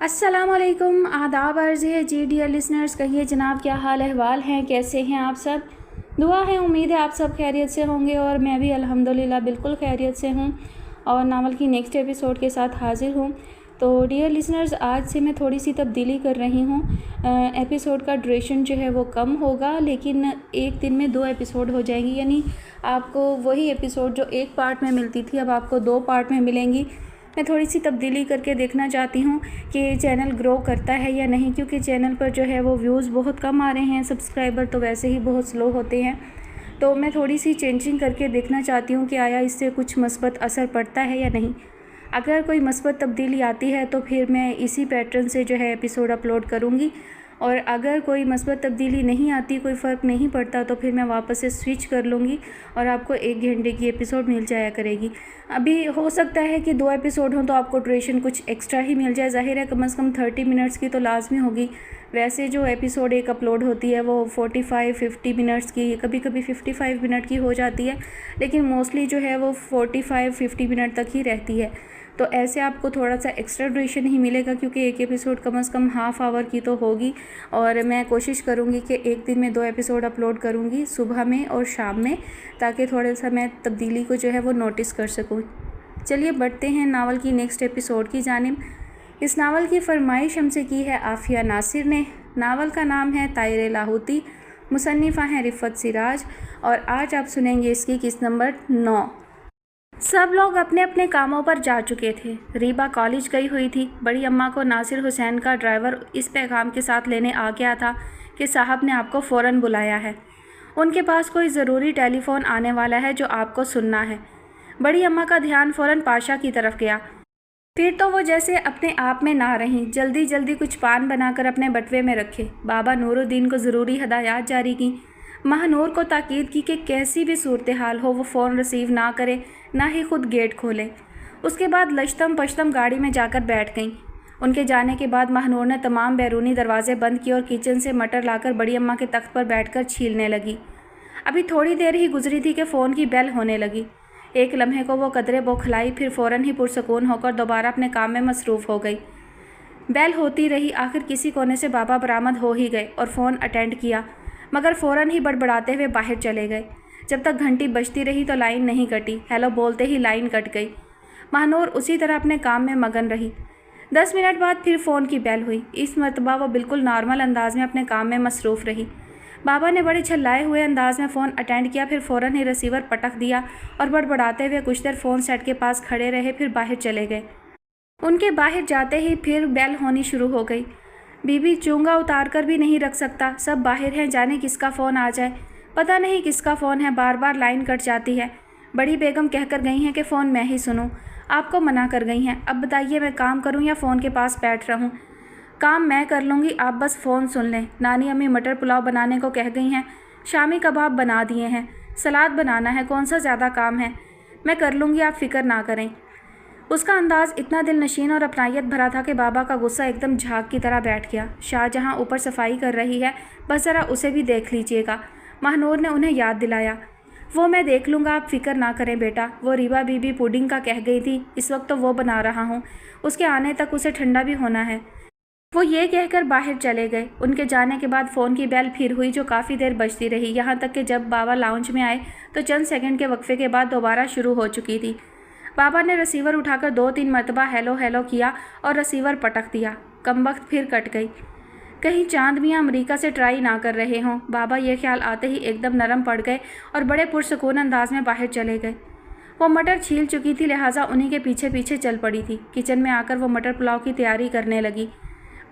अस्सलामुअलैकुम, आदाब अर्ज़ है जी डियर लिसनर्स। कहिए जनाब, क्या हाल अहवाल हैं, कैसे हैं आप सब। दुआ है, उम्मीद है आप सब खैरियत से होंगे और मैं भी अल्हम्दुलिल्लाह बिल्कुल खैरियत से हूँ और नावल की नेक्स्ट एपिसोड के साथ हाज़िर हूँ। तो डियर लिसनर्स, आज से मैं थोड़ी सी तब्दीली कर रही हूँ। एपिसोड का ड्यूरेशन जो है वो कम होगा, लेकिन एक दिन में 2 एपिसोड हो जाएंगी। यानी आपको वही एपिसोड जो एक पार्ट में मिलती थी अब आपको 2 पार्ट में मिलेंगी। मैं थोड़ी सी तब्दीली करके देखना चाहती हूँ कि चैनल ग्रो करता है या नहीं, क्योंकि चैनल पर जो है वो व्यूज़ बहुत कम आ रहे हैं, सब्सक्राइबर तो वैसे ही बहुत स्लो होते हैं। तो मैं थोड़ी सी चेंजिंग करके देखना चाहती हूँ कि आया इससे कुछ मस्बत असर पड़ता है या नहीं। अगर कोई मस्बत तब्दीली आती है तो फिर मैं इसी पैटर्न से जो है एपिसोड अपलोड करूँगी, और अगर कोई मस्बत तब्दीली नहीं आती, कोई फ़र्क नहीं पड़ता, तो फिर मैं वापस से स्विच कर लूँगी और आपको 1 घंटे की एपिसोड मिल जाया करेगी। अभी हो सकता है कि 2 एपिसोड हों तो आपको ड्यूरेशन कुछ एक्स्ट्रा ही मिल जाए। ज़ाहिर है कम से कम 30 मिनट्स की तो लाजमी होगी। वैसे जो एपिसोड एक अपलोड होती है वो 45-50 मिनट्स की, कभी कभी 55 मिनट की हो जाती है, लेकिन मोस्टली जो है वो 45-50 मिनट तक ही रहती है। तो ऐसे आपको थोड़ा सा एक्स्ट्रा ड्यूरेशन ही मिलेगा, क्योंकि एक एपिसोड कम से कम हाफ़ आवर की तो होगी। और मैं कोशिश करूँगी कि एक दिन में 2 एपिसोड अपलोड करूँगी, सुबह में और शाम में, ताकि थोड़ा सा मैं तब्दीली को जो है वो नोटिस कर सकूँ। चलिए बढ़ते हैं नावल की नेक्स्ट एपिसोड की जानिब। इस नावल की फरमाइश हमसे की है आफिया नासिर ने। नावल का नाम है तायर लाहौती, मुसन्निफ़ा हैं रिफ़त सिराज, और आज आप सुनेंगे इसकी किस्त नंबर 9। सब लोग अपने अपने कामों पर जा चुके थे। रीबा कॉलेज गई हुई थी। बड़ी अम्मा को नासिर हुसैन का ड्राइवर इस पैगाम के साथ लेने आ गया था कि साहब ने आपको फ़ौरन बुलाया है, उनके पास कोई ज़रूरी टेलीफ़ोन आने वाला है जो आपको सुनना है। बड़ी अम्मा का ध्यान फ़ौरन पाशा की तरफ गया। फिर तो वो जैसे अपने आप में ना रहीं, जल्दी जल्दी कुछ पान बनाकर अपने बटुए में रखे। बाबा नूरुद्दीन को ज़रूरी हदायत जारी की। महानूर को ताकीद की कि कैसी भी सूरत हाल हो वो फ़ोन रिसीव ना करे, ना ही खुद गेट खोले। उसके बाद लश्तम पश्तम गाड़ी में जाकर बैठ गईं। उनके जाने के बाद महानूर ने तमाम बैरूनी दरवाजे बंद किए और किचन से मटर लाकर बड़ी अम्मा के तख्त पर बैठकर छीलने लगी। अभी थोड़ी देर ही गुजरी थी कि फ़ोन की बेल होने लगी। एक लम्हे को वो कदरे बौखलाई, फिर फ़ौरन ही पुरसकून होकर दोबारा अपने काम में मसरूफ़ हो गई। बेल होती रही। आखिर किसी कोने से बाबा बरामद हो ही गए और फ़ोन अटेंड किया, मगर फ़ौरन ही बड़बड़ाते हुए बाहर चले गए। जब तक घंटी बजती रही तो लाइन नहीं कटी। हेलो बोलते ही लाइन कट गई। महानूर उसी तरह अपने काम में मगन रही। 10 मिनट बाद फिर फ़ोन की बेल हुई। इस मरतबा वो बिल्कुल नॉर्मल अंदाज में अपने काम में मसरूफ़ रही। बाबा ने बड़े छल्लाए हुए अंदाज में फ़ोन अटेंड किया, फिर फ़ौरन ही रिसीवर पटक दिया और बड़बड़ाते हुए कुछ देर फ़ोन सेट के पास खड़े रहे, फिर बाहर चले गए। उनके बाहर जाते ही फिर बेल होनी शुरू हो गई। बीबी चूंगा उतार कर भी नहीं रख सकता। सब बाहर हैं, जाने किसका फ़ोन आ जाए। पता नहीं किसका फ़ोन है, बार बार लाइन कट जाती है। बड़ी बेगम कहकर गई हैं कि फ़ोन मैं ही सुनूं। आपको मना कर गई हैं। अब बताइए मैं काम करूं या फ़ोन के पास बैठ रहूं। काम मैं कर लूँगी, आप बस फ़ोन सुन लें। नानी अम्मी मटर पुलाव बनाने को कह गई हैं। शामी कबाब बना दिए हैं। सलाद बनाना है, कौन सा ज़्यादा काम है। मैं कर लूँगी, आप फ़िक्र ना करें। उसका अंदाज़ इतना दिलनशीन और अपनायत भरा था कि बाबा का गुस्सा एकदम झाग की तरह बैठ गया। शाहजहां ऊपर सफाई कर रही है, बस ज़रा उसे भी देख लीजिएगा। महानूर ने उन्हें याद दिलाया। वो मैं देख लूँगा, आप फ़िक्र ना करें बेटा। वो रीबा बीबी पुडिंग का कह गई थी, इस वक्त तो वो बना रहा हूँ, उसके आने तक उसे ठंडा भी होना है। वो ये कहकर बाहर चले गए। उनके जाने के बाद फ़ोन की बेल फिर हुई, जो काफ़ी देर बजती रही, यहाँ तक कि जब बाबा लाउंज में आए तो चंद सेकंड के वक्फे के बाद दोबारा शुरू हो चुकी थी। बाबा ने रिसीवर उठाकर 2-3 मरतबा हेलो हेलो किया और रिसीवर पटक दिया। कमबख्त फिर कट गई। कहीं चांद मियाँ अमरीका से ट्राई ना कर रहे हों। बाबा ये ख्याल आते ही एकदम नरम पड़ गए और बड़े पुरसकून अंदाज में बाहर चले गए। वो मटर छील चुकी थी, लिहाजा उन्हीं के पीछे पीछे चल पड़ी थी। किचन में आकर वो मटर पुलाव की तैयारी करने लगी।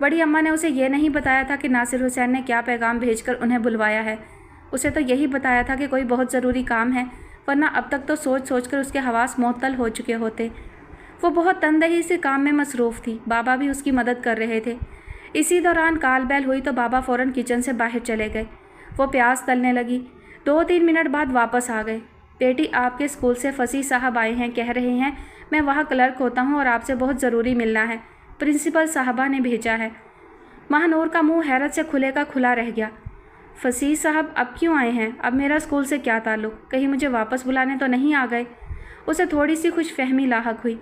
बड़ी अम्मा ने उसे ये नहीं बताया था कि नासिर हुसैन ने क्या पैगाम भेजकर उन्हें बुलवाया है। उसे तो यही बताया था कि कोई बहुत ज़रूरी काम है, वरना अब तक तो सोच सोच कर उसके हवास मुअत्तल हो चुके होते। वो बहुत तनदही से काम में मसरूफ़ थी। बाबा भी उसकी मदद कर रहे थे। इसी दौरान काल बैल हुई तो बाबा फ़ौरन किचन से बाहर चले गए। वो प्याज तलने लगी। 2-3 मिनट बाद वापस आ गए। बेटी, आपके स्कूल से फसीह साहब आए हैं, कह रहे हैं मैं वहाँ क्लर्क होता हूँ और आपसे बहुत ज़रूरी मिलना है। प्रिंसिपल साहबा ने भेजा है। महानूर का मुँह हैरत से खुले का खुला रह गया। फसीह साहब अब क्यों आए हैं? अब मेरा स्कूल से क्या ताल्लुक़? कहीं मुझे वापस बुलाने तो नहीं आ गए? उसे थोड़ी सी खुशफहमी लाहक हुई।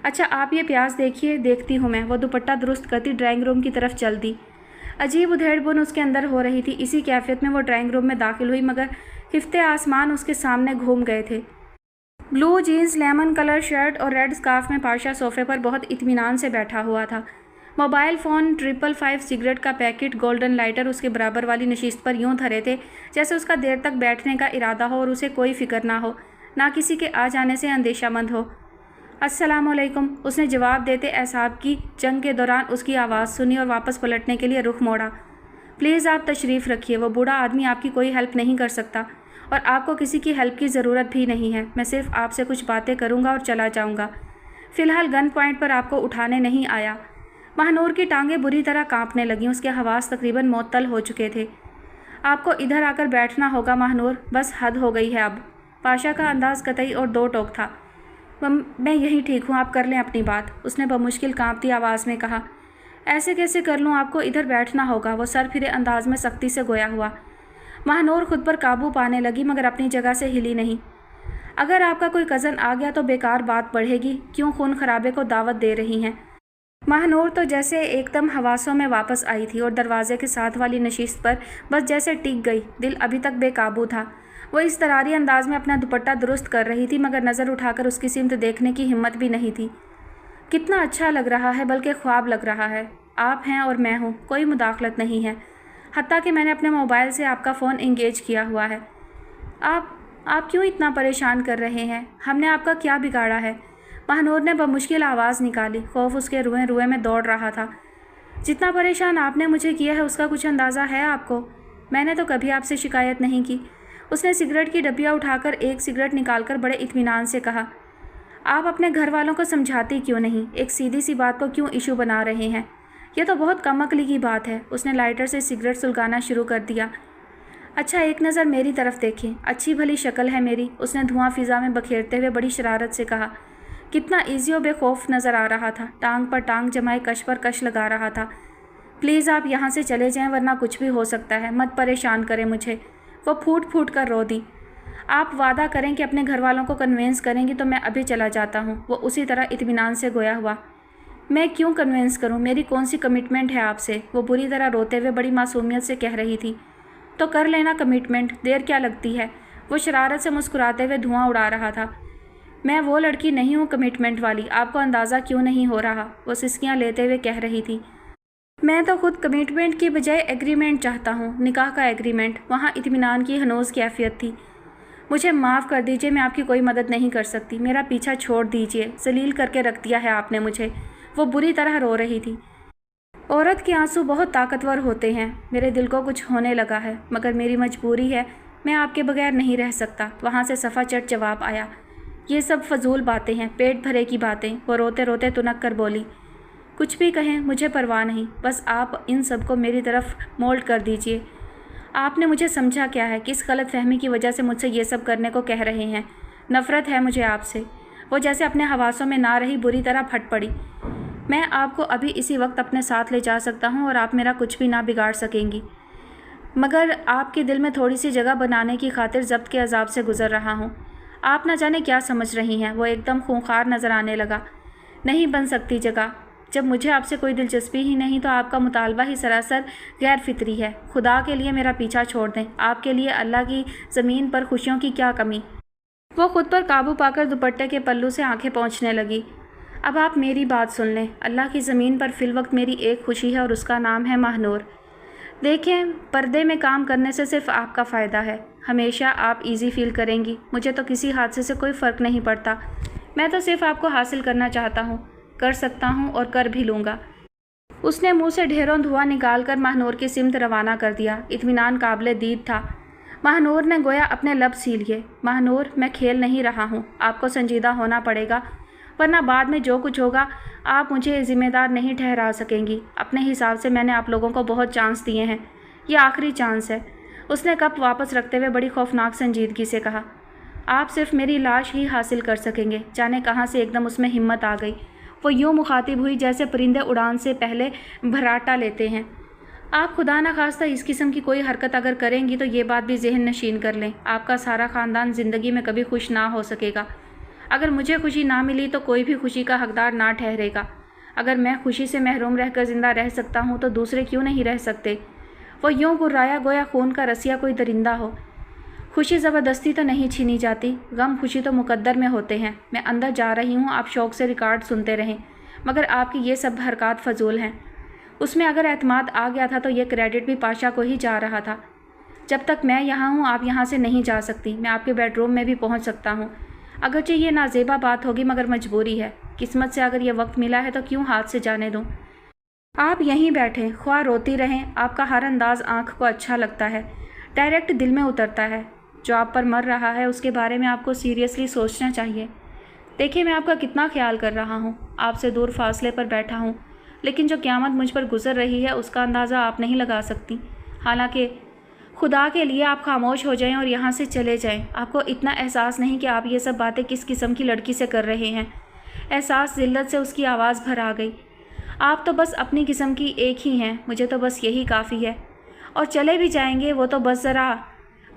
अच्छा आप ये प्यास देखिए, देखती हूँ मैं। वो दुपट्टा दुरुस्त करती ड्राइंग रूम की तरफ चल दी। अजीब उधेड़-बुन उसके अंदर हो रही थी। इसी कैफियत में वो ड्राइंग रूम में दाखिल हुई, मगर खिफ्ते आसमान उसके सामने घूम गए थे। Blue jeans, lemon colour shirt और रेड स्कार्फ में पाशा सोफे पर बहुत इत्मीनान से बैठा हुआ था। मोबाइल फ़ोन, 555 सिगरेट का पैकेट, गोल्डन लाइटर उसके बराबर वाली नशिस्त पर यूं धरे थे जैसे उसका देर तक बैठने का इरादा हो और उसे कोई फिक्र ना हो, ना किसी के आ जाने से अंदेशामंद हो। अस्सलामुअलैकुम, उसने जवाब देते एसाब की जंग के दौरान उसकी आवाज़ सुनी और वापस पलटने के लिए रुख मोड़ा। प्लीज़ आप तशरीफ़ रखिए, वो बूढ़ा आदमी आपकी कोई हेल्प नहीं कर सकता और आपको किसी की हेल्प की ज़रूरत भी नहीं है। मैं सिर्फ आपसे कुछ बातें करूँगा और चला जाऊँगा। फ़िलहाल गन पॉइंट पर आपको उठाने नहीं आया। महानूर की टांगें बुरी तरह कांपने लगीं, उसके हवास तकरीबन मुअत्तल हो चुके थे। आपको इधर आकर बैठना होगा महानूर, बस हद हो गई है अब। पाशा का अंदाज़ कतई और दो टोक था। मैं यही ठीक हूँ, आप कर लें अपनी बात, उसने बमुश्किल कांपती आवाज़ में कहा। ऐसे कैसे कर लूँ, आपको इधर बैठना होगा, वो सर फिरे अंदाज में सख्ती से गोया हुआ। महानूर खुद पर काबू पाने लगी मगर अपनी जगह से हिली नहीं। अगर आपका कोई कज़न आ गया तो बेकार बात बढ़ेगी, क्यों खून खराबे को दावत दे रही हैं। महानूर तो जैसे एकदम हवासों में वापस आई थी और दरवाजे के साथ वाली नशिस्त पर बस जैसे टिक गई। दिल अभी तक बेकाबू था। वो इस तरारी अंदाज में अपना दुपट्टा दुरुस्त कर रही थी मगर नज़र उठाकर उसकी सिमत देखने की हिम्मत भी नहीं थी। कितना अच्छा लग रहा है, बल्कि ख्वाब लग रहा है। आप हैं और मैं हूँ, कोई मुदाखलत नहीं है। हत्ता कि मैंने अपने मोबाइल से आपका फ़ोन इंगेज किया हुआ है। आप क्यों इतना परेशान कर रहे हैं? हमने आपका क्या बिगाड़ा है? महानूर ने बमुश्किल आवाज़ निकाली। खौफ उसके रुएं रुएं में दौड़ रहा था। जितना परेशान आपने मुझे किया है उसका कुछ अंदाज़ा है आपको? मैंने तो कभी आपसे शिकायत नहीं की। उसने सिगरेट की डब्बियाँ उठाकर एक सिगरेट निकालकर बड़े इत्मीनान से कहा। आप अपने घर वालों को समझाती क्यों नहीं? एक सीधी सी बात को क्यों इशू बना रहे हैं? यह तो बहुत कम अक्ली की बात है। उसने लाइटर से सिगरेट सुलगाना शुरू कर दिया। अच्छा एक नज़र मेरी तरफ देखें, अच्छी भली शक्ल है मेरी, उसने धुआं फिज़ा में बखेरते हुए बड़ी शरारत से कहा। कितना ईजी और बेखौफ नज़र आ रहा था, टांग पर टांग जमाए कश पर कश लगा रहा था। प्लीज़ आप यहाँ से चले जाएं वरना कुछ भी हो सकता है, मत परेशान करें मुझे। वो फूट फूट कर रो दी। आप वादा करें कि अपने घर वालों को कन्वेंस करेंगी तो मैं अभी चला जाता हूँ। वो उसी तरह इत्मीनान से गोया हुआ। मैं क्यों कन्वेंस करूँ, मेरी कौन सी कमिटमेंट है आपसे? वो बुरी तरह रोते हुए बड़ी मासूमियत से कह रही थी। तो कर लेना कमिटमेंट, देर क्या लगती है? वो शरारत से मुस्कुराते हुए धुआं उड़ा रहा था। मैं वो लड़की नहीं हूँ कमिटमेंट वाली, आपको अंदाज़ा क्यों नहीं हो रहा? वो सिसकियाँ लेते हुए कह रही थी। मैं तो खुद कमिटमेंट की बजाय एग्रीमेंट चाहता हूँ, निकाह का एग्रीमेंट। वहाँ इत्मीनान की हनोज़ कैफियत थी। मुझे माफ़ कर दीजिए, मैं आपकी कोई मदद नहीं कर सकती, मेरा पीछा छोड़ दीजिए, जलील करके रख दिया है आपने मुझे। वो बुरी तरह रो रही थी। औरत के आंसू बहुत ताकतवर होते हैं। मेरे दिल को कुछ होने लगा है मगर मेरी मजबूरी है, मैं आपके बगैर नहीं रह सकता। वहाँ से सफ़ा चट जवाब आया। ये सब फजूल बातें हैं, पेट भरे की बातें। वो रोते रोते तुनक कर बोली। कुछ भी कहें मुझे परवाह नहीं, बस आप इन सब को मेरी तरफ मोल्ड कर दीजिए। आपने मुझे समझा क्या है? किस गलत फहमी की वजह से मुझसे ये सब करने को कह रहे हैं? नफ़रत है मुझे आपसे। वो जैसे अपने हवासों में ना रही बुरी तरह फट पड़ी। मैं आपको अभी इसी वक्त अपने साथ ले जा सकता हूँ और आप मेरा कुछ भी ना बिगाड़ सकेंगी, मगर आपके दिल में थोड़ी सी जगह बनाने की खातिर ज़ब्त के अजाब से गुज़र रहा हूँ। आप ना जाने क्या समझ रही हैं। वो एकदम खूंखार नज़र आने लगा। नहीं बन सकती जगह। जब मुझे आपसे कोई दिलचस्पी ही नहीं तो आपका मुतालबा ही सरासर गैर फितरी है। खुदा के लिए मेरा पीछा छोड़ दें। आपके लिए अल्लाह की ज़मीन पर खुशियों की क्या कमी। वो खुद पर काबू पाकर दुपट्टे के पल्लू से आंखें पोंछने लगी। अब आप मेरी बात सुन लें। अल्लाह की ज़मीन पर फ़िल वक्त मेरी एक खुशी है और उसका नाम है महानूर। देखें, पर्दे में काम करने से सिर्फ आपका फ़ायदा है। हमेशा आप इजी फील करेंगी। मुझे तो किसी हादसे से कोई फ़र्क नहीं पड़ता। मैं तो सिर्फ आपको हासिल करना चाहता हूँ, कर सकता हूँ और कर भी लूँगा। उसने मुंह से ढेरों धुआं निकालकर महानूर की सिमत रवाना कर दिया। इत्मीनान काबिले दीद था। महानूर ने गोया अपने लब सी लिए। महानूर, मैं खेल नहीं रहा हूँ, आपको संजीदा होना पड़ेगा, वरना बाद में जो कुछ होगा आप मुझे ज़िम्मेदार नहीं ठहरा सकेंगी। अपने हिसाब से मैंने आप लोगों को बहुत चांस दिए हैं, ये आखिरी चांस है। उसने कप वापस रखते हुए बड़ी खौफनाक संजीदगी से कहा। आप सिर्फ मेरी लाश ही हासिल कर सकेंगे। जाने कहाँ से एकदम उसमें हिम्मत आ गई। वो यूँ मुखातिब हुई जैसे परिंदे उड़ान से पहले भराटा लेते हैं। आप खुदा न खास्ता इस किस्म की कोई हरकत अगर करेंगी तो ये बात भी जहन नशीन कर लें, आपका सारा ख़ानदान ज़िंदगी में कभी खुश ना हो सकेगा। अगर मुझे खुशी ना मिली तो कोई भी खुशी का हकदार ना ठहरेगा। अगर मैं खुशी से महरूम रहकर ज़िंदा रह सकता हूँ तो दूसरे क्यों नहीं रह सकते। वो यूँ गुर्राया गोया खून का रसिया कोई दरिंदा हो। खुशी ज़बरदस्ती तो नहीं छीनी जाती, गम खुशी तो मुकद्दर में होते हैं। मैं अंदर जा रही हूँ, आप शौक़ से रिकॉर्ड सुनते रहें, मगर आपकी ये सब हरकत फजूल हैं। उसमें अगर एतमाद आ गया था तो ये क्रेडिट भी पाशा को ही जा रहा था। जब तक मैं यहाँ हूँ आप यहाँ से नहीं जा सकती। मैं आपके बेडरूम में भी पहुँच सकता हूँ। अगरचे ये नाजेबा बात होगी मगर मजबूरी है। किस्मत से अगर ये वक्त मिला है तो क्यों हाथ से जाने दूँ। आप यहीं बैठें, ख्वाह रोती रहें। आपका हर अंदाज़ आँख को अच्छा लगता है, डायरेक्ट दिल में उतरता है। जो आप पर मर रहा है उसके बारे में आपको सीरियसली सोचना चाहिए। देखिए मैं आपका कितना ख्याल कर रहा हूँ, आपसे दूर फासले पर बैठा हूँ, लेकिन जो क़यामत मुझ पर गुजर रही है उसका अंदाज़ा आप नहीं लगा सकती। हालांकि खुदा के लिए आप खामोश हो जाएं और यहाँ से चले जाएं। आपको इतना एहसास नहीं कि आप ये सब बातें किस किस्म की लड़की से कर रहे हैं। एहसास ज़िल्लत से उसकी आवाज़ भर आ गई। आप तो बस अपनी किस्म की एक ही हैं, मुझे तो बस यही काफ़ी है। और चले भी जाएंगे वो तो बस ज़रा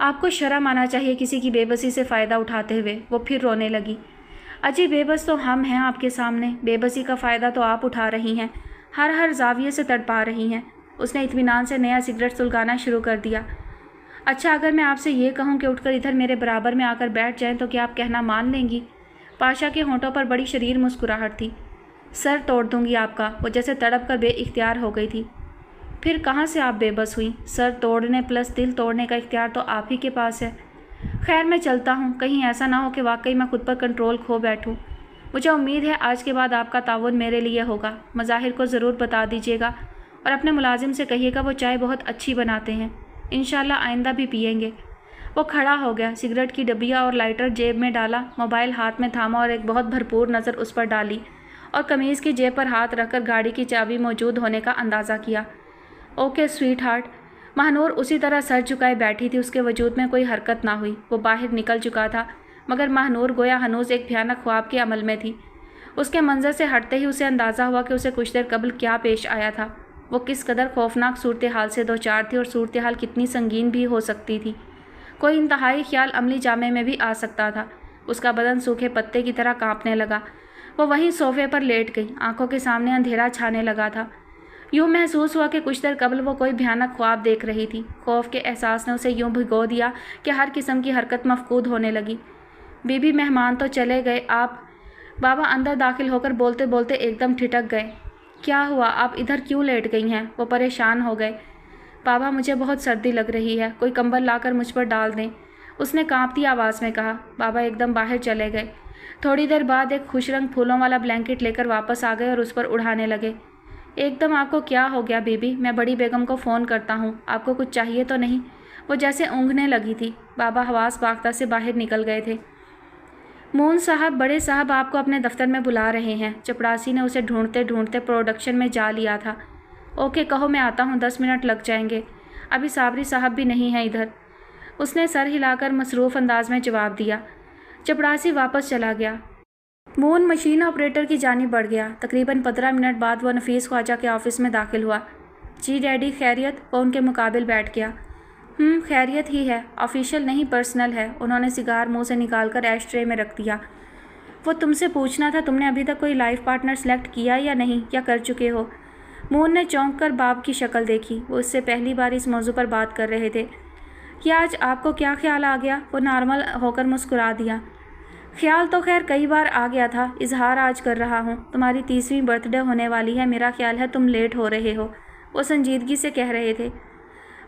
आपको शर्म आना चाहिए किसी की बेबसी से फ़ायदा उठाते हुए। वो फिर रोने लगी। अजी बेबस तो हम हैं आपके सामने, बेबसी का फ़ायदा तो आप उठा रही हैं, हर जाविये से तड़पा रही हैं। उसने इत्मीनान से नया सिगरेट सुलगाना शुरू कर दिया। अच्छा अगर मैं आपसे ये कहूँ कि उठकर इधर मेरे बराबर में आकर बैठ जाएं तो क्या आप कहना मान लेंगी। पाशा के होंठों पर बड़ी शरीर मुस्कुराहट थी। सर तोड़ दूंगी आपका। वो जैसे तड़प कर बेइख्तियार हो गई थी। फिर कहाँ से आप बेबस हुई। सर तोड़ने प्लस दिल तोड़ने का इख्तियार तो आप ही के पास है। खैर मैं चलता हूँ, कहीं ऐसा ना हो कि वाकई मैं खुद पर कंट्रोल खो बैठूँ। मुझे उम्मीद है आज के बाद आपका ताउन मेरे लिए होगा। मज़ाहिर को ज़रूर बता दीजिएगा और अपने मुलाजिम से कहिएगा वो चाय बहुत अच्छी बनाते हैं। इंशाल्लाह आइंदा भी पियेंगे। वो खड़ा हो गया, सिगरेट की डबिया और लाइटर जेब में डाला, मोबाइल हाथ में थामा और एक बहुत भरपूर नज़र उस पर डाली और कमीज़ की जेब पर हाथ रखकर गाड़ी की चाबी मौजूद होने का अंदाज़ा किया। Okay sweet heart. महानूर उसी तरह सर झुकाए बैठी थी, उसके वजूद में कोई हरकत ना हुई। वो बाहर निकल चुका था मगर महानूर गोया हनूज एक भयानक ख्वाब के अमल में थी। उसके मंजर से हटते ही उसे अंदाज़ा हुआ कि उसे कुछ देर कबल क्या पेश आया था। वो किस कदर खौफनाक सूरत हाल से दो चार थी और सूरत हाल कितनी संगीन भी हो सकती थी। कोई इंतहाई ख्याल अमली जामे में भी आ सकता था। उसका बदन सूखे पत्ते की तरह कांपने लगा। वो वहीं सोफे पर लेट गई, आंखों के सामने अंधेरा छाने लगा था। यूँ महसूस हुआ कि कुछ देर कबल वो कोई भयानक ख्वाब देख रही थी। खौफ के एहसास ने उसे यूँ भिगो दिया कि हर किस्म की हरकत मफकूद होने लगी। बीबी मेहमान तो चले गए, आप। बाबा अंदर दाखिल होकर बोलते बोलते एकदम ठिठक गए। क्या हुआ, आप इधर क्यों लेट गई हैं। वो परेशान हो गए। बाबा मुझे बहुत सर्दी लग रही है, कोई कंबल लाकर मुझ पर डाल दें, उसने कांपती आवाज़ में कहा। बाबा एकदम बाहर चले गए। थोड़ी देर बाद एक खुश रंग फूलों वाला ब्लैंकेट लेकर वापस आ गए और उस पर उड़ाने लगे। एकदम आपको क्या हो गया बीबी, मैं बड़ी बेगम को फ़ोन करता हूँ, आपको कुछ चाहिए तो नहीं। वो जैसे ऊँघने लगी थी। बाबा हवास बाख्ता से बाहर निकल गए थे। मून साहब, बड़े साहब आपको अपने दफ्तर में बुला रहे हैं। चपड़ासी ने उसे ढूंढते ढूंढते प्रोडक्शन में जा लिया था। ओके कहो मैं आता हूँ, 10 मिनट लग जाएंगे। अभी साबरी साहब भी नहीं है इधर, उसने सर हिलाकर मसरूफ़ अंदाज में जवाब दिया। चपड़ासी वापस चला गया। मून मशीन ऑपरेटर की जानिब बढ़ गया। तकरीबन 15 मिनट बाद वो नफीस ख्वाजा के ऑफिस में दाखिल हुआ। जी डैडी खैरियत। वो उनके मुकाबिल बैठ गया। खैरियत ही है, ऑफिशियल नहीं पर्सनल है। उन्होंने सिगार मुंह से निकालकर एश ट्रे में रख दिया। वो तुमसे पूछना था, तुमने अभी तक कोई लाइफ पार्टनर सेलेक्ट किया या नहीं, या कर चुके हो। मून ने चौंक कर बाब की शक्ल देखी। वो इससे पहली बार इस मौजू पर बात कर रहे थे। कि आज आपको क्या ख्याल आ गया। वो नॉर्मल होकर मुस्कुरा दिया। ख्याल तो खैर कई बार आ गया था, इजहार आज कर रहा हूँ। तुम्हारी 30वीं बर्थडे होने वाली है, मेरा ख्याल है तुम लेट हो रहे हो। वो संजीदगी से कह रहे थे।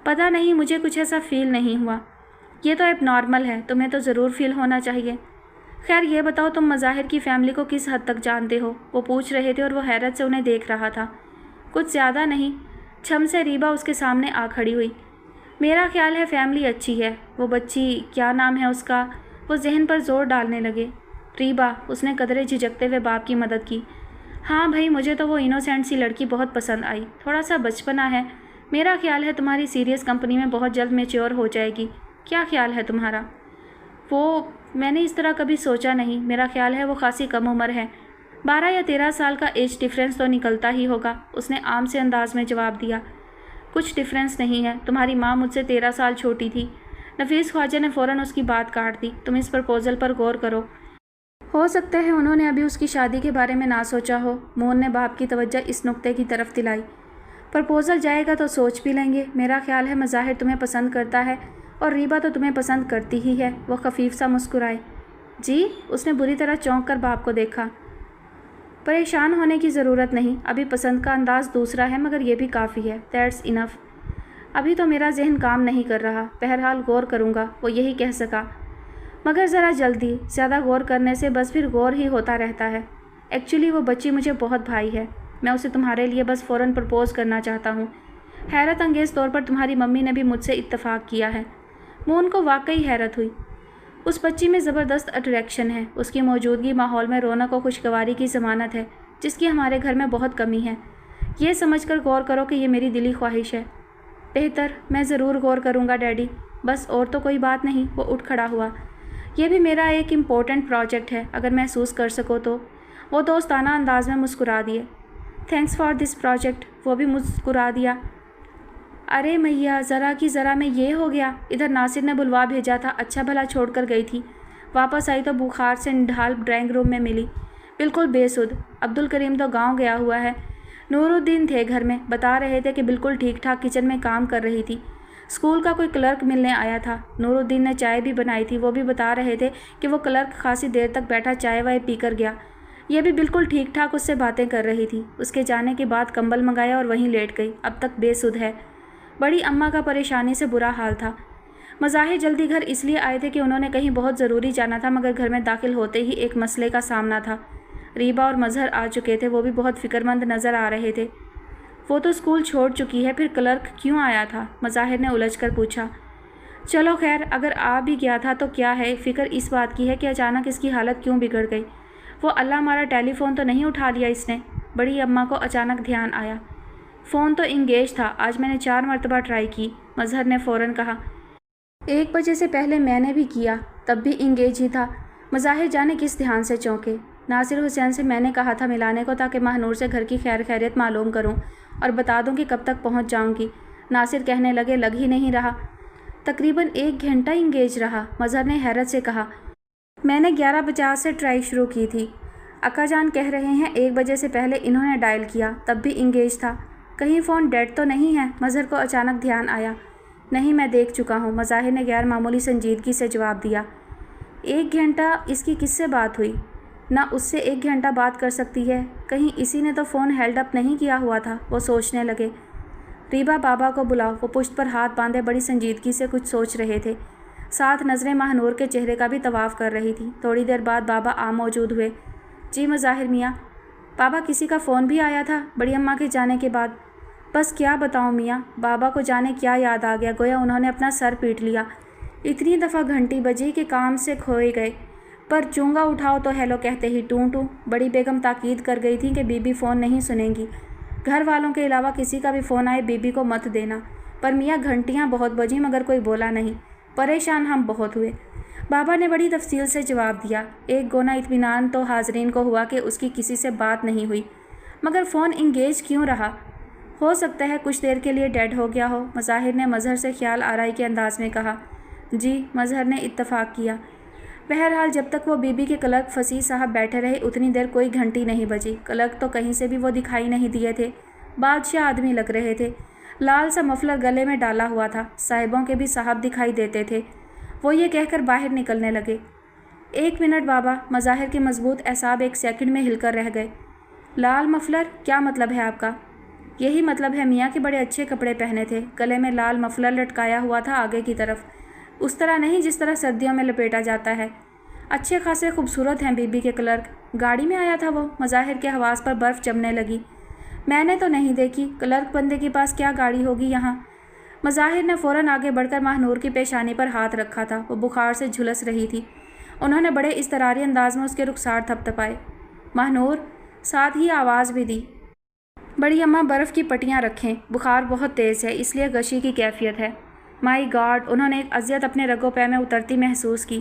पता नहीं, मुझे कुछ ऐसा फील नहीं हुआ। ये तो अब नॉर्मल है, तुम्हें तो ज़रूर फील होना चाहिए। खैर ये बताओ तुम मज़ाहिर की फ़ैमिली को किस हद तक जानते हो। वो पूछ रहे थे और वो हैरत से उन्हें देख रहा था। कुछ ज़्यादा नहीं। छम से रीबा उसके सामने आ खड़ी हुई। मेरा ख्याल है फैमिली अच्छी है। वो बच्ची, क्या नाम है उसका। वो जहन पर ज़ोर डालने लगे। रीबा, उसने कदरे झिझकते हुए बाप की मदद की। हाँ भाई, मुझे तो वो इनोसेंट सी लड़की बहुत पसंद आई। थोड़ा सा बचपना है। मेरा ख्याल है तुम्हारी सीरियस कंपनी में बहुत जल्द मैच्योर हो जाएगी। क्या ख्याल है तुम्हारा। वो, मैंने इस तरह कभी सोचा नहीं। मेरा ख्याल है वो खासी कम उम्र है। 12 या 13 साल का एज डिफरेंस तो निकलता ही होगा, उसने आम से अंदाज में जवाब दिया। कुछ डिफरेंस नहीं है, तुम्हारी माँ मुझसे 13 साल छोटी थी। नफीस ख्वाजा ने फ़ौरन उसकी बात काट दी। तुम इस प्रपोज़ल पर गौर करो। ہو سکتا ہے انہوں نے ابھی اس کی شادی کے بارے میں نہ سوچا ہو۔ مون نے باپ کی توجہ اس نقطے کی طرف دلائی۔ پرپوزل جائے گا تو سوچ بھی لیں گے۔ میرا خیال ہے مظاہر تمہیں پسند کرتا ہے اور ریبا تو تمہیں پسند کرتی ہی ہے۔ وہ خفیف سا مسکرائے۔ جی؟ اس نے بری طرح چونک کر باپ کو دیکھا۔ پریشان ہونے کی ضرورت نہیں، ابھی پسند کا انداز دوسرا ہے مگر یہ بھی کافی ہے۔ That's enough. ابھی تو میرا ذہن کام نہیں کر رہا، بہرحال غور کروں گا، وہ یہی کہہ سکا۔ مگر ذرا جلدی، زیادہ غور کرنے سے بس پھر غور ہی ہوتا رہتا ہے۔ ایکچولی وہ بچی مجھے بہت بھائی ہے، میں اسے تمہارے لیے بس فوراً پرپوز کرنا چاہتا ہوں۔ حیرت انگیز طور پر تمہاری ممی نے بھی مجھ سے اتفاق کیا ہے۔ مون کو واقعی حیرت ہوئی۔ اس بچی میں زبردست اٹریکشن ہے، اس کی موجودگی ماحول میں رونق و خوشگواری کی ضمانت ہے، جس کی ہمارے گھر میں بہت کمی ہے۔ یہ سمجھ کر غور کرو کہ یہ میری دلی خواہش ہے۔ بہتر، میں ضرور غور کروں گا ڈیڈی، بس اور تو کوئی بات نہیں۔ وہ اٹھ کھڑا ہوا۔ یہ بھی میرا ایک امپورٹنٹ پروجیکٹ ہے، اگر محسوس کر سکو تو۔ وہ دوستانہ انداز میں مسکرا دیے۔ Thanks for this project. وہ بھی مسکرا دیا۔ ارے میاں، ذرا کی ذرا میں یہ ہو گیا۔ ادھر ناصر نے بلوا بھیجا تھا، اچھا بھلا چھوڑ کر گئی تھی، واپس آئی تو بخار سے نڈھال ڈرائنگ روم میں ملی، بالکل بے سدھ۔ عبدالکریم تو گاؤں گیا ہوا ہے۔ نور الدین تھے گھر میں، بتا رہے تھے کہ بالکل ٹھیک ٹھاک کچن میں کام کر رہی تھی۔ اسکول کا کوئی کلرک ملنے آیا تھا، نور الدین نے چائے بھی بنائی تھی، وہ بھی بتا رہے تھے کہ وہ کلرک خاصی دیر تک بیٹھا چائے وائے پی کر گیا۔ یہ بھی بالکل ٹھیک ٹھاک اس سے باتیں کر رہی تھی۔ اس کے جانے کے بعد کمبل منگایا اور وہیں لیٹ گئی، اب تک بے سدھ ہے۔ بڑی اماں کا پریشانی سے برا حال تھا۔ مظاہر جلدی گھر اس لیے آئے تھے کہ انہوں نے کہیں بہت ضروری جانا تھا، مگر گھر میں داخل ہوتے ہی ایک مسئلے کا سامنا تھا۔ ریبا اور مظہر آ چکے تھے، وہ بھی بہت فکر مند نظر آ رہے تھے۔ وہ تو اسکول چھوڑ چکی ہے، پھر کلرک کیوں آیا تھا؟ مظاہر نے الجھ کر پوچھا۔ چلو خیر، اگر آ بھی گیا تھا تو کیا ہے، فکر اس بات کی ہے کہ اچانک اس کی حالت کیوں بگڑ گئی۔ وہ اللہ ہمارا ٹیلی فون تو نہیں اٹھا لیا اس نے؟ بڑی اماں کو اچانک دھیان آیا۔ فون تو انگیج تھا، آج میں نے 4 مرتبہ ٹرائی کی، مظہر نے فوراً کہا۔ 1 بجے سے پہلے میں نے بھی کیا، تب بھی انگیج ہی تھا۔ مظاہر جانے کس دھیان سے چونکے۔ ناصر حسین سے میں نے کہا تھا ملانے کو، تاکہ ماہ نور سے گھر کی خیر خیریت معلوم کروں اور بتا دوں کہ کب تک پہنچ جاؤں گی۔ ناصر کہنے لگے، لگ ہی نہیں رہا۔ تقریباً 1 گھنٹہ انگیج رہا، مظہر نے حیرت سے کہا۔ میں نے 11:50 سے ٹرائی شروع کی تھی۔ اکا جان کہہ رہے ہیں 1 بجے سے پہلے انہوں نے ڈائل کیا، تب بھی انگیج تھا۔ کہیں فون ڈیڈ تو نہیں ہے؟ مظہر کو اچانک دھیان آیا۔ نہیں، میں دیکھ چکا ہوں، مظاہر نے غیر معمولی سنجیدگی سے جواب دیا۔ 1 گھنٹہ اس کی کس سے بات ہوئی؟ نہ اس سے 1 گھنٹہ بات کر سکتی ہے، کہیں اسی نے تو فون ہیلڈ اپ نہیں کیا ہوا تھا۔ وہ سوچنے لگے۔ ریبا، بابا کو بلاؤ۔ وہ پشت پر ہاتھ باندھے بڑی سنجیدگی سے کچھ سوچ رہے تھے، ساتھ نظریں ماہ نور کے چہرے کا بھی طواف کر رہی تھی۔ تھوڑی دیر بعد بابا آ موجود ہوئے۔ جی مظاہر میاں۔ بابا، کسی کا فون بھی آیا تھا بڑی اماں کے جانے کے بعد؟ بس کیا بتاؤں میاں، بابا کو جانے کیا یاد آ گیا، گویا انہوں نے اپنا سر پیٹ لیا۔ اتنی دفعہ گھنٹی بجی کہ کام سے کھوئے گئے، پر چونگا اٹھاؤ تو ہیلو کہتے ہی ٹوں ٹوں۔ بڑی بیگم تاکید کر گئی تھی کہ بی بی فون نہیں سنیں گی، گھر والوں کے علاوہ کسی کا بھی فون آئے بی بی کو مت دینا۔ پر میاں گھنٹیاں بہت بجیں مگر کوئی بولا نہیں، پریشان ہم بہت ہوئے۔ بابا نے بڑی تفصیل سے جواب دیا۔ ایک گونا اطمینان تو حاضرین کو ہوا کہ اس کی کسی سے بات نہیں ہوئی، مگر فون انگیج کیوں رہا؟ ہو سکتا ہے کچھ دیر کے لیے ڈیڈ ہو گیا ہو، مظاہر نے مظہر سے خیال آرائی کے انداز میں کہا۔ جی، مظہر نے اتفاق کیا۔ بہرحال جب تک وہ بی بی کے کلرک فصیح صاحب بیٹھے رہے اتنی دیر کوئی گھنٹی نہیں بجی۔ کلرک تو کہیں سے بھی وہ دکھائی نہیں دیے تھے، بادشاہ آدمی لگ رہے تھے، لال سا مفلر گلے میں ڈالا ہوا تھا۔ صاحبوں کے بھی صاحب دکھائی دیتے تھے۔ وہ یہ کہہ کر باہر نکلنے لگے۔ 1 منٹ بابا، مظاہر کے مضبوط اعصاب 1 سیکنڈ میں ہل کر رہ گئے۔ لال مفلر؟ کیا مطلب ہے آپ کا؟ یہی مطلب ہے میاں کہ بڑے اچھے کپڑے پہنے تھے، گلے میں لال مفلر لٹکایا ہوا تھا آگے کی طرف، اس طرح نہیں جس طرح سردیوں میں لپیٹا جاتا ہے۔ اچھے خاصے خوبصورت ہیں بی بی کے کلرک۔ گاڑی میں آیا تھا وہ؟ مظاہر کے حواس پر برف جمنے لگی۔ میں نے تو نہیں دیکھی، کلرک بندے کے پاس کیا گاڑی ہوگی یہاں؟ مظاہر نے فوراً آگے بڑھ کر ماہ نور کی پیشانی پر ہاتھ رکھا تھا، وہ بخار سے جھلس رہی تھی۔ انہوں نے بڑے اضطراری انداز میں اس کے رخسار تھپتھپائے۔ ماہ نور، ساتھ ہی آواز بھی دی۔ بڑی اماں برف کی پٹیاں رکھیں، بخار بہت تیز ہے اس لیے غشی کی کیفیت ہے۔ مائی گاڈ، انہوں نے ایک اذیت اپنے رگو پے میں اترتی محسوس کی۔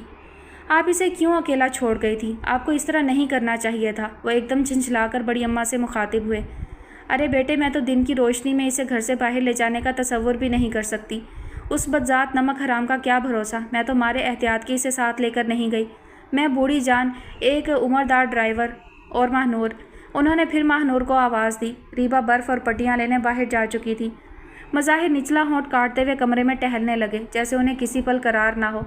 آپ اسے کیوں اکیلا چھوڑ گئی تھی؟ آپ کو اس طرح نہیں کرنا چاہیے تھا۔ وہ ایک دم جھنجھلا کر بڑی اماں سے مخاطب ہوئے۔ ارے بیٹے، میں تو دن کی روشنی میں اسے گھر سے باہر لے جانے کا تصور بھی نہیں کر سکتی۔ اس بدذات نمک حرام کا کیا بھروسہ، میں تو مارے احتیاط کے اسے ساتھ لے کر نہیں گئی۔ मैं, बूढ़ी जान, एक उम्रदार ड्राइवर और महानूर। उन्होंने फिर महानूर को आवाज़ दी। रीबा बर्फ़ और पट्टियाँ लेने बाहर जा चुकी थी। मज़ाहिर निचला होंठ काटते हुए कमरे में टहलने लगे, जैसे उन्हें किसी पल करार ना हो।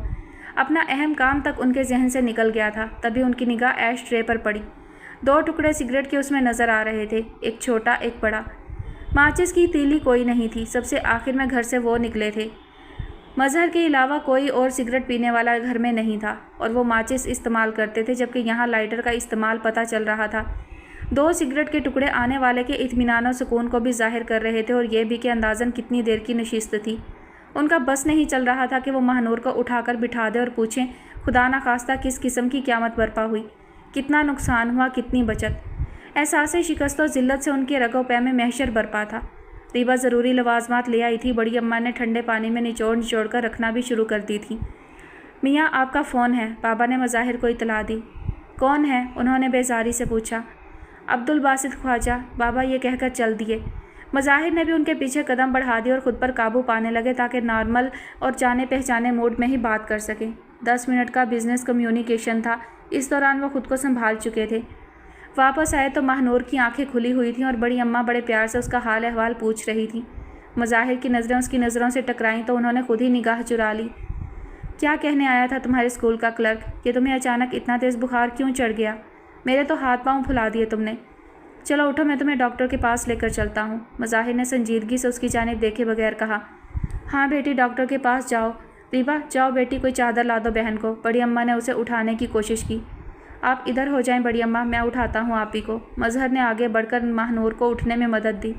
अपना अहम काम तक उनके जहन से निकल गया था। तभी उनकी निगाह ऐश ट्रे पर पड़ी। 2 टुकड़े सिगरेट के उसमें नज़र आ रहे थे, एक छोटा एक बड़ा। माचिस की तीली कोई नहीं थी। सबसे आखिर में घर से वो निकले थे। मज़हर के अलावा कोई और सिगरेट पीने वाला घर में नहीं था और वो माचिस इस्तेमाल करते थे, जबकि यहाँ लाइटर का इस्तेमाल पता चल रहा था। 2 सिगरेट के टुकड़े आने वाले के इत्मीनान और सुकून को भी ज़ाहिर कर रहे थे और ये भी कि अंदाज़न कितनी देर की नशिस्त थी। उनका बस नहीं चल रहा था कि वो महानूर को उठाकर बिठा दे और पूछें, खुदा ना खास्ता किस किस्म की क़यामत बरपा हुई, कितना नुकसान हुआ, कितनी बचत। एहसास शिकस्त और ज़िल्लत से उनके रगो पै में महशर बरपा था। रीबा ज़रूरी लवाजमात ले आई थी। बड़ी अम्मा ने ठंडे पानी में निचोड़ कर रखना भी शुरू कर दी थी। मियाँ, आपका फ़ोन है, बाबा ने मज़ाहिर को इतला दी। कौन है? उन्होंने बेजारी से पूछा। अब्दुल बासित ख्वाजा, बाबा ये कहकर चल दिए। मज़ाहिर ने भी उनके पीछे कदम बढ़ा दिए और ख़ुद पर काबू पाने लगे ताकि नॉर्मल और जाने पहचाने मूड में ही बात कर सकें। 10 मिनट का बिज़नेस कम्युनिकेशन था। इस दौरान वो खुद को संभाल चुके थे। वापस आए तो महानूर की आंखें खुली हुई थीं और बड़ी अम्मा बड़े प्यार से उसका हाल अहवाल पूछ रही थी। मज़ाहिर की नज़रें उसकी नज़रों से टकराईं तो उन्होंने खुद ही निगाह चुरा ली। क्या कहने आया था तुम्हारे स्कूल का क्लर्क कि तुम्हें अचानक इतना तेज़ बुखार क्यों चढ़ गया? मेरे तो हाथ पाँव फुला दिए तुमने। चलो उठो, मैं तुम्हें डॉक्टर के पास लेकर चलता हूँ। मज़ाहिर ने संजीदगी से उसकी जानिब देखे बगैर कहा। हाँ बेटी, डॉक्टर के पास जाओ। रीबा, जाओ बेटी, कोई चादर ला दो बहन को। बड़ी अम्मा ने उसे उठाने की कोशिश की। आप इधर हो जाएं बड़ी अम्मा, मैं उठाता हूँ आप ही को। मज़हर ने आगे बढ़कर महानूर को उठने में मदद दी।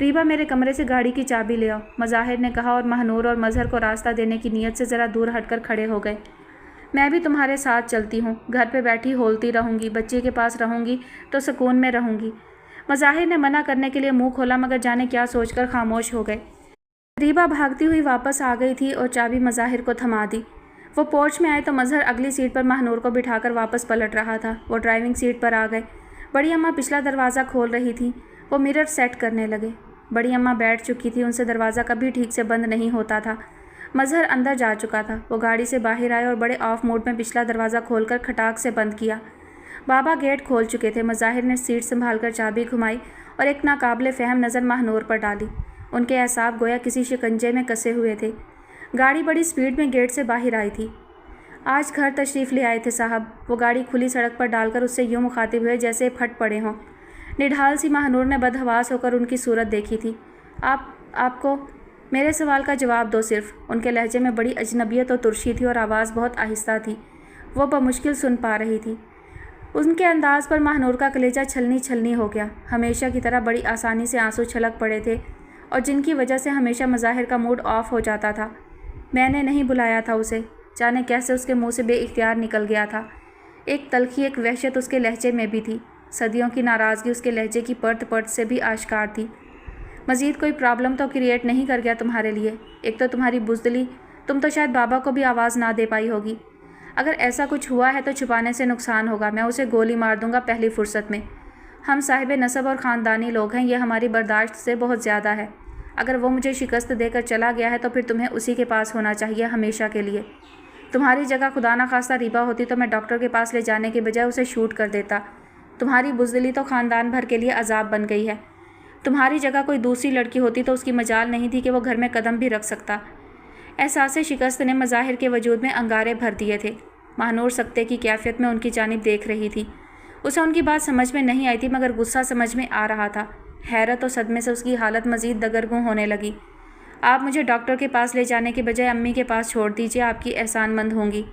रीबा, मेरे कमरे से गाड़ी की चाबी ले आओ, मज़ाहिर ने कहा और महानूर और मज़हर को रास्ता देने की नीयत से ज़रा दूर हटकर खड़े हो गए। मैं भी तुम्हारे साथ चलती हूँ। घर पे बैठी होलती रहूँगी, बच्चे के पास रहूँगी तो सुकून में रहूँगी। मज़ाहिर ने मना करने के लिए मुँह खोला, मगर जाने क्या सोचकर खामोश हो गए। रीबा भागती हुई वापस आ गई थी और चाबी मज़ाहिर को थमा दी। वो पोर्च में आए तो मज़हर अगली सीट पर महानूर को बिठाकर वापस पलट रहा था। वो ड्राइविंग सीट पर आ गए। बड़ी अम्मा पिछला दरवाज़ा खोल रही थी। वो मिरर सेट करने लगे। बड़ी अम्मा बैठ चुकी थी, उनसे दरवाज़ा कभी ठीक से बंद नहीं होता था। मज़हर अंदर जा चुका था। वो गाड़ी से बाहर आए और बड़े ऑफ मोड में पिछला दरवाज़ा खोलकर खटाक से बंद किया। बाबा गेट खोल चुके थे। मज़ाहिर ने सीट संभाल कर चाबी घुमाई और एक नाकाबिले फ़हम नज़र महानूर पर डाली। उनके एहसास गोया किसी शिकंजे में कसे हुए थे। गाड़ी बड़ी स्पीड में गेट से बाहर आई थी। आज घर तशरीफ़ ले आए थे साहब। वो गाड़ी खुली सड़क पर डालकर उससे यूँ मुखातिब हुए जैसे फट पड़े हों। निढाल सी महानूर ने बदहवास होकर उनकी सूरत देखी थी। आपको मेरे सवाल का जवाब दो सिर्फ। उनके लहजे में बड़ी अजनबियत और तुर्शी थी और आवाज़ बहुत आहिस्ता थी। वो बमुश्किल सुन पा रही थी। उनके अंदाज़ पर महानूर का कलेजा छलनी छलनी हो गया। हमेशा की तरह बड़ी आसानी से आंसू छलक पड़े थे और जिनकी वजह से हमेशा मज़ाहिर का मूड ऑफ हो जाता था। मैंने नहीं बुलाया था उसे। जाने कैसे उसके मुंह से बेइख्तियार निकल गया था। एक तल्खी, एक वहशत उसके लहजे में भी थी। सदियों की नाराज़गी उसके लहजे की परत परत से भी आश्कार थी। मज़ीद कोई प्रॉब्लम तो क्रिएट नहीं कर गया तुम्हारे लिए? एक तो तुम्हारी बुज़दिली, तुम तो शायद बाबा को भी आवाज़ ना दे पाई होगी। अगर ऐसा कुछ हुआ है तो छुपाने से नुकसान होगा। मैं उसे गोली मार दूंगा पहली फुर्सत में। हम साहिब नसब और ख़ानदानी लोग हैं, ये हमारी बर्दाश्त से बहुत ज़्यादा है। अगर वो मुझे शिकस्त देकर चला गया है तो फिर तुम्हें उसी के पास होना चाहिए हमेशा के लिए। तुम्हारी जगह खुदा ना खास्ता रीबा होती तो मैं डॉक्टर के पास ले जाने के बजाय उसे शूट कर देता। तुम्हारी बुज़दिली तो ख़ानदान भर के लिए अजाब बन गई है। तुम्हारी जगह कोई दूसरी लड़की होती तो उसकी मजाल नहीं थी कि वो घर में कदम भी रख सकता। एहसास शिकस्त ने मज़ाहिर के वजूद में अंगारे भर दिए थे। महानूर सकते की कैफियत में उनकी जानिब देख रही थी। उसे उनकी बात समझ में नहीं आई थी, मगर गुस्सा समझ में आ रहा था। हैरत और सदमे से उसकी हालत मज़ीद दगरगूं होने लगी। आप मुझे डॉक्टर के पास ले जाने के बजाय अम्मी के पास छोड़ दीजिए, आपकी एहसानमंद होंगी।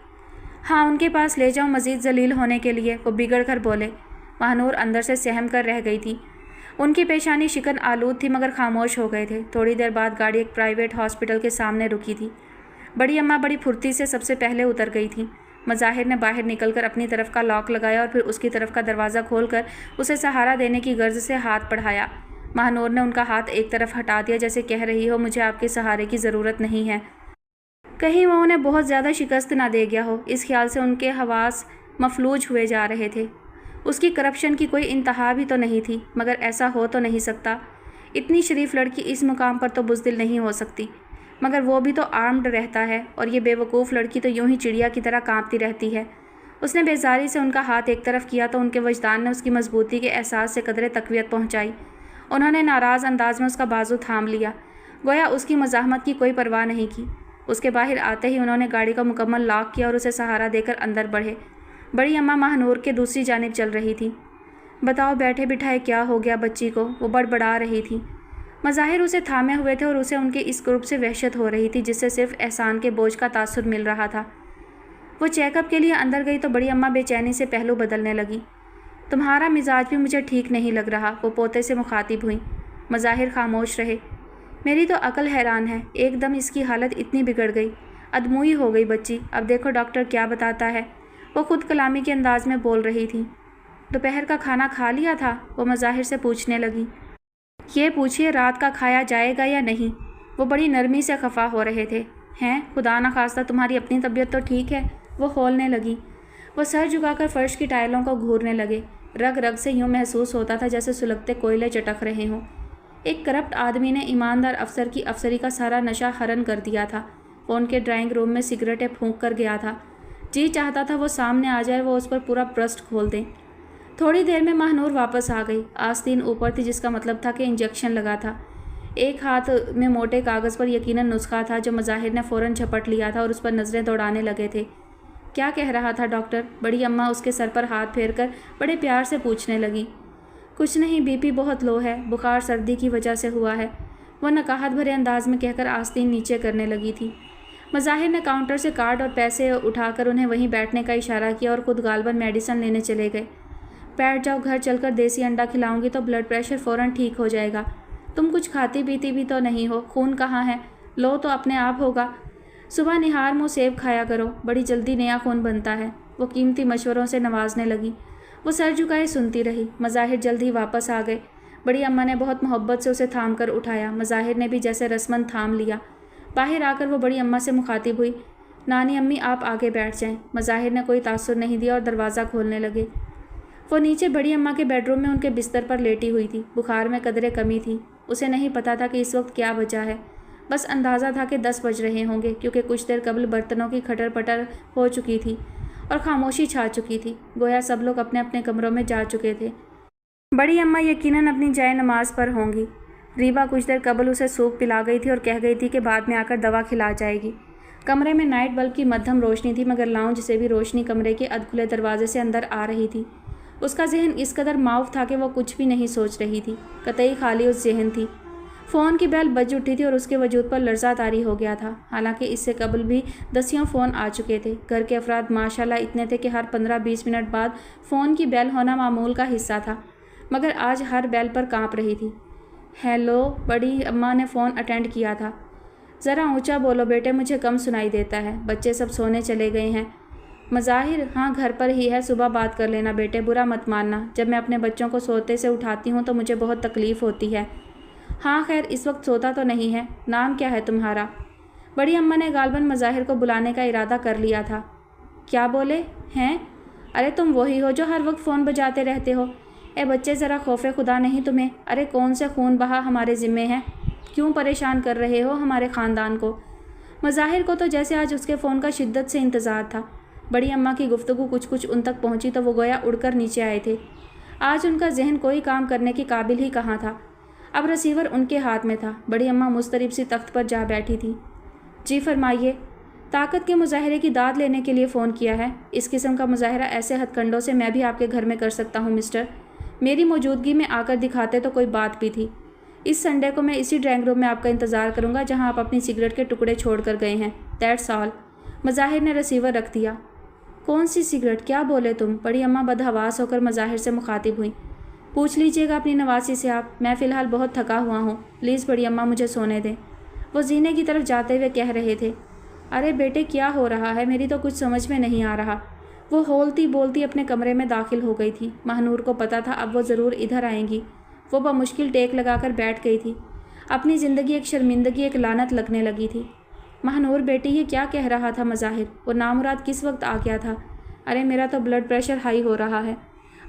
हाँ, उनके पास ले जाऊँ मज़ीद जलील होने के लिए? वो बिगड़ कर बोले। महानूर अंदर से सहम कर रह गई थी। उनकी पेशानी शिकन आलूद थी, मगर खामोश हो गए थे। थोड़ी देर बाद गाड़ी एक प्राइवेट हॉस्पिटल के सामने रुकी थी। बड़ी अम्मा बड़ी फुर्ती से सबसे पहले उतर गई थी। मज़ाहिर ने बाहर निकलकर अपनी तरफ का लॉक लगाया और फिर उसकी तरफ का दरवाज़ा खोलकर उसे सहारा देने की गर्ज से हाथ बढ़ाया। महानूर ने उनका हाथ एक तरफ हटा दिया, जैसे कह रही हो मुझे आपके सहारे की ज़रूरत नहीं है। कहीं वो उन्हें बहुत ज़्यादा शिकस्त ना दे गया हो, इस ख्याल से उनके हवास मफलूज हुए जा रहे थे। उसकी करप्शन की कोई इंतहा भी तो नहीं थी, मगर ऐसा हो तो नहीं सकता। इतनी शरीफ लड़की इस मुकाम पर तो बुज़दिल नहीं हो सकती, मगर वो भी तो आर्म्ड रहता है और ये बेवकूफ़ लड़की तो यूं ही चिड़िया की तरह कांपती रहती है। اس نے بیزاری سے ان کا ہاتھ ایک طرف کیا تو ان کے وجدان نے اس کی مضبوطی کے احساس سے قدرے تقویت پہنچائی۔ انہوں نے ناراض انداز میں اس کا بازو تھام لیا، گویا اس کی مزاحمت کی کوئی پرواہ نہیں کی۔ اس کے باہر آتے ہی انہوں نے گاڑی کو مکمل لاک کیا اور اسے سہارا دے کر اندر بڑھے۔ بڑی اماں ماہ نور کے دوسری جانب چل رہی تھی۔ بتاؤ بیٹھے بٹھائے کیا ہو گیا بچی کو؟ وہ بڑبڑا رہی تھی۔ مظاہر اسے تھامے ہوئے تھے اور اسے ان کے اس قرب سے وحشت ہو رہی تھی جس سے صرف احسان کے بوجھ کا تاثر مل رہا تھا۔ وہ چیک اپ کے لیے اندر گئی تو بڑی اماں بے چینی سے پہلو بدلنے لگی۔ تمہارا مزاج بھی مجھے ٹھیک نہیں لگ رہا، وہ پوتے سے مخاطب ہوئیں۔ مظاہر خاموش رہے۔ میری تو عقل حیران ہے، ایک دم اس کی حالت اتنی بگڑ گئی، ادموئی ہو گئی بچی۔ اب دیکھو ڈاکٹر کیا بتاتا ہے۔ وہ خود کلامی کے انداز میں بول رہی تھی۔ دوپہر کا کھانا کھا لیا تھا؟ وہ مظاہر سے پوچھنے لگی۔ یہ پوچھیے رات کا کھایا جائے گا یا نہیں؟ وہ بڑی نرمی سے خفا ہو رہے تھے۔ ہیں خدا نخواستہ تمہاری اپنی طبیعت تو ٹھیک ہے؟ وہ کھولنے لگی۔ وہ سر جھکا کر فرش کی ٹائلوں کو گھورنے لگے۔ رگ رگ سے یوں محسوس ہوتا تھا جیسے سلگتے کوئلے چٹک رہے ہوں۔ ایک کرپٹ آدمی نے ایماندار افسر کی افسری کا سارا نشہ حرن کر دیا تھا۔ وہ ان کے ڈرائنگ روم میں سگریٹیں پھونک کر گیا تھا۔ جی چاہتا تھا وہ سامنے آ جائے، وہ اس پر پورا برسٹ کھول دیں۔ تھوڑی دیر میں ماہ نور واپس آ گئی۔ آستین اوپر تھی جس کا مطلب تھا کہ انجیکشن لگا تھا۔ ایک ہاتھ میں موٹے کاغذ پر یقیناً نسخہ تھا جو مظاہر نے فوراً جھپٹ لیا تھا اور اس پر نظریں دوڑانے لگے تھے۔ کیا کہہ رہا تھا ڈاکٹر؟ بڑی اماں اس کے سر پر ہاتھ پھیر کر بڑے پیار سے پوچھنے لگی۔ کچھ نہیں، بی پی بہت لو ہے، بخار سردی کی وجہ سے ہوا ہے، وہ نقاہت بھرے انداز میں کہہ کر آستین نیچے کرنے لگی تھی۔ مظاہر نے کاؤنٹر سے کارڈ اور پیسے اٹھا کر انہیں وہیں بیٹھنے کا اشارہ کیا اور خود غالباً میڈیسن لینے چلے گئے۔ بیٹھ جاؤ، گھر چل کر دیسی انڈا کھلاؤں گی تو بلڈ پریشر فوراً ٹھیک ہو جائے گا۔ تم کچھ کھاتی پیتی بھی تو نہیں ہو، خون کہاں ہے؟ لو تو اپنے آپ ہوگا۔ صبح نہار منہ سیب کھایا کرو، بڑی جلدی نیا خون بنتا ہے۔ وہ قیمتی مشوروں سے نوازنے لگی۔ وہ سر جھکائے سنتی رہی۔ مظاہر جلد ہی واپس آ گئے۔ بڑی اماں نے بہت محبت سے اسے تھام کر اٹھایا۔ مظاہر نے بھی جیسے رسماً تھام لیا۔ باہر آ کر وہ بڑی اماں سے مخاطب ہوئی۔ نانی امی آپ آگے بیٹھ جائیں۔ مظاہر نے کوئی تاثر نہیں دیا اور دروازہ کھولنے لگے۔ وہ نیچے بڑی اماں کے بیڈ روم میں ان کے بستر پر لیٹی ہوئی تھی۔ بخار میں قدرے کمی تھی۔ اسے نہیں پتا تھا کہ اس وقت کیا بجا ہے، بس اندازہ تھا کہ 10 بج رہے ہوں گے کیونکہ کچھ دیر قبل برتنوں کی کھٹر پٹر ہو چکی تھی اور خاموشی چھا چکی تھی، گویا سب لوگ اپنے اپنے کمروں میں جا چکے تھے۔ بڑی اماں یقیناً اپنی جائے نماز پر ہوں گی۔ ریبا کچھ دیر قبل اسے سوپ پلا گئی تھی اور کہہ گئی تھی کہ بعد میں آ کر دوا کھلا جائے گی۔ کمرے میں نائٹ بلب کی مدھم روشنی تھی مگر لاؤنج سے بھی روشنی کمرے کے ادھکھلے دروازے سے اندر آ رہی تھی۔ اس کا ذہن اس قدر معاف تھا کہ وہ کچھ بھی نہیں سوچ رہی تھی، قطعی خالی اس ذہن تھی۔ فون کی بیل بج اٹھی تھی اور اس کے وجود پر لرزہ طاری ہو گیا تھا، حالانکہ اس سے قبل بھی دسیوں فون آ چکے تھے۔ گھر کے افراد ماشاءاللہ اتنے تھے کہ ہر 15-20 منٹ بعد فون کی بیل ہونا معمول کا حصہ تھا، مگر آج ہر بیل پر کانپ رہی تھی۔ ہیلو، بڑی اماں نے فون اٹینڈ کیا تھا۔ ذرا اونچا بولو بیٹے، مجھے کم سنائی دیتا ہے، بچے سب سونے چلے گئے ہیں۔ مظاہر ہاں گھر پر ہی ہے، صبح بات کر لینا بیٹے، برا مت ماننا، جب میں اپنے بچوں کو سوتے سے اٹھاتی ہوں تو مجھے بہت تکلیف ہوتی ہے۔ ہاں خیر اس وقت سوتا تو نہیں ہے۔ نام کیا ہے تمہارا؟ بڑی اماں نے غالباً مظاہر کو بلانے کا ارادہ کر لیا تھا۔ کیا بولے ہیں؟ ارے تم وہی ہو جو ہر وقت فون بجاتے رہتے ہو۔ اے بچے ذرا خوف خدا نہیں تمہیں؟ ارے کون سے خون بہا ہمارے ذمے ہیں؟ کیوں پریشان کر رہے ہو ہمارے خاندان کو؟ مظاہر کو تو جیسے آج اس کے فون کا شدت سے انتظار تھا۔ بڑی اماں کی گفتگو کچھ ان تک پہنچی تو وہ گویا اڑ کر نیچے آئے تھے۔ آج ان کا ذہن کوئی کام کرنے کے قابل ہی کہاں تھا۔ اب رسیور ان کے ہاتھ میں تھا۔ بڑی اماں مضطرب سی تخت پر جا بیٹھی تھی۔ جی فرمائیے۔ طاقت کے مظاہرے کی داد لینے کے لیے فون کیا ہے؟ اس قسم کا مظاہرہ ایسے ہتھ کنڈوں سے میں بھی آپ کے گھر میں کر سکتا ہوں مسٹر؟ میری موجودگی میں آ کر دکھاتے تو کوئی بات بھی تھی۔ اس سنڈے کو میں اسی ڈرائنگ روم میں آپ کا انتظار کروں گا جہاں آپ اپنی سگریٹ کے ٹکڑے چھوڑ کر گئے ہیں۔ That's all. مظاہر نے رسیور رکھ دیا۔ کون سی سگریٹ؟ کیا بولے تم؟ بڑی اماں بدحواس ہو کر مظاہر سے مخاطب ہوئیں۔ پوچھ لیجئے گا اپنی نواسی سے آپ، میں فی الحال بہت تھکا ہوا ہوں، پلیز بڑی اماں مجھے سونے دیں۔ وہ زینے کی طرف جاتے ہوئے کہہ رہے تھے۔ ارے بیٹے کیا ہو رہا ہے؟ میری تو کچھ سمجھ میں نہیں آ رہا۔ وہ ہولتی بولتی اپنے کمرے میں داخل ہو گئی تھی۔ ماہ نور کو پتا تھا اب وہ ضرور ادھر آئیں گی۔ وہ بمشکل ٹیک لگا کر بیٹھ گئی تھی۔ اپنی زندگی ایک شرمندگی، ایک لعنت لگنے لگی تھی۔ ماہ نور بیٹی یہ کیا کہہ رہا تھا مظاہر؟ وہ نامراد کس وقت آ گیا تھا؟ ارے میرا تو بلڈ پریشر ہائی ہو رہا ہے۔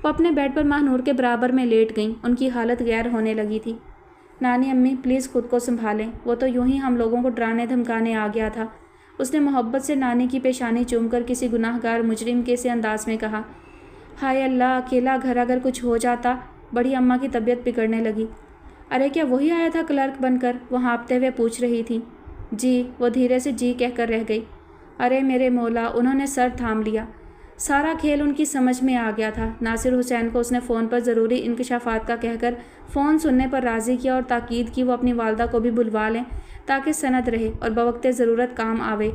وہ اپنے بیڈ پر ماہ نور کے برابر میں لیٹ گئیں۔ ان کی حالت غیر ہونے لگی تھی۔ نانی امی پلیز خود کو سنبھالیں، وہ تو یوں ہی ہم لوگوں کو ڈرانے دھمکانے آ گیا تھا۔ उसने मोहब्बत से नानी की पेशानी चूमकर किसी गुनाहगार मुजरिम के से अंदाज में कहा। हाय अल्लाह, अकेला घर अगर कुछ हो जाता। बड़ी अम्मा की तबीयत बिगड़ने लगी। अरे क्या वही आया था क्लर्क बनकर? वो हाँफते हुए पूछ रही थी। जी, वो धीरे से जी कहकर रह गई। अरे मेरे मौला, उन्होंने सर थाम लिया। सारा खेल उनकी समझ में आ गया था। नासिर हुसैन को उसने फ़ोन पर ज़रूरी इंकशाफात का कहकर फ़ोन सुनने पर राज़ी किया और ताकीद की वो अपनी वालदा को भी बुलवा लें ताकि सनद रहे और बवक्ते ज़रूरत काम आवे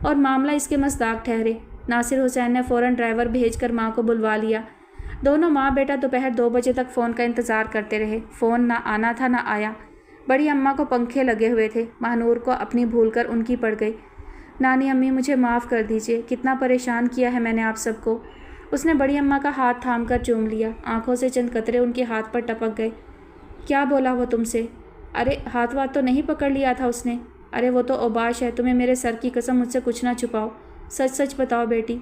और मामला इसके मसदाक ठहरे। नासिर हुसैन ने फ़ौरन ड्राइवर भेजकर माँ को बुलवा लिया। दोनों माँ बेटा दोपहर 2 बजे तक फ़ोन का इंतज़ार करते रहे। फ़ोन ना आना था ना आया। बड़ी अम्मा को पंखे लगे हुए थे। महानूर को अपनी भूल कर उनकी पड़ गई। नानी अम्मी, मुझे माफ़ कर दीजिए, कितना परेशान किया है मैंने आप सबको। उसने बड़ी अम्मा का हाथ थाम कर चूम लिया। आंखों से चंद कतरे उनके हाथ पर टपक गए। क्या बोला वो तुमसे? अरे हाथ वाथ तो नहीं पकड़ लिया था उसने। अरे वो तो औबाश है, तुम्हें मेरे सर की कसम मुझसे कुछ ना छुपाओ। सच सच बताओ बेटी।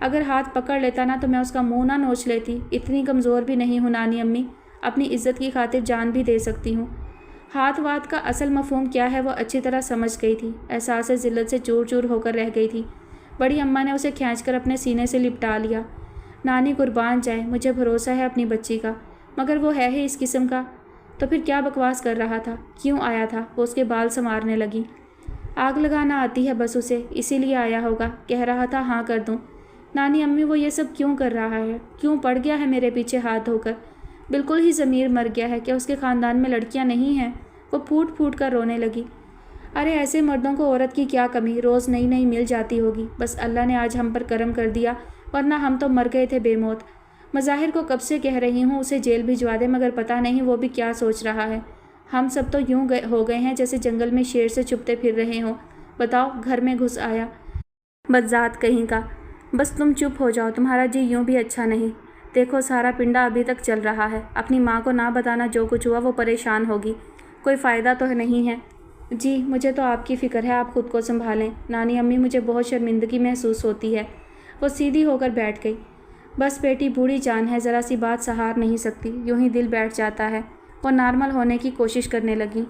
अगर हाथ पकड़ लेता ना तो मैं उसका मुंह ना नोच लेती। इतनी कमज़ोर भी नहीं हूँ नानी अम्मी, अपनी इज्जत की खातिर जान भी दे सकती हूँ। हाथ वाथ का असल मफहूम क्या है वो अच्छी तरह समझ गई थी। एहसास ज़िल्लत से चूर चूर होकर रह गई थी। बड़ी अम्मा ने उसे खींचकर अपने सीने से लिपटा लिया। नानी कुर्बान जाए, मुझे भरोसा है अपनी बच्ची का, मगर वो है ही इस किस्म का। तो फिर क्या बकवास कर रहा था? क्यों आया था? वो उसके बाल संवारने लगी। आग लगाना आती है बस उसे, इसीलिए आया होगा। कह रहा था हाँ कर दूँ। नानी अम्मी, वो ये सब क्यों कर रहा है? क्यों पड़ गया है मेरे पीछे हाथ धोकर? बिल्कुल ही ज़मीर मर गया है क्या उसके ख़ानदान में लड़कियां नहीं हैं? वो फूट फूट कर रोने लगी। अरे ऐसे मर्दों को औरत की क्या कमी, रोज़ नई नई मिल जाती होगी। बस अल्लाह ने आज हम पर करम कर दिया, वरना हम तो मर गए थे बेमौत। मज़ाहिर को कब से कह रही हूँ उसे जेल भिजवा दे, मगर पता नहीं वो भी क्या सोच रहा है। हम सब तो यूँ हो गए हैं जैसे जंगल में शेर से छुपते फिर रहे हों। बताओ, घर में घुस आया बदजात कहीं का। बस तुम चुप हो जाओ, तुम्हारा जी यूँ भी अच्छा नहीं। देखो सारा पिंडा अभी तक चल रहा है। अपनी माँ को ना बताना जो कुछ हुआ, वो परेशान होगी। कोई फ़ायदा तो नहीं है। जी, मुझे तो आपकी फ़िक्र है, आप खुद को संभालें। नानी अम्मी, मुझे बहुत शर्मिंदगी महसूस होती है। वो सीधी होकर बैठ गई। बस बेटी, बूढ़ी जान है, ज़रा सी बात सहार नहीं सकती, यूँ ही दिल बैठ जाता है। वो नॉर्मल होने की कोशिश करने लगी।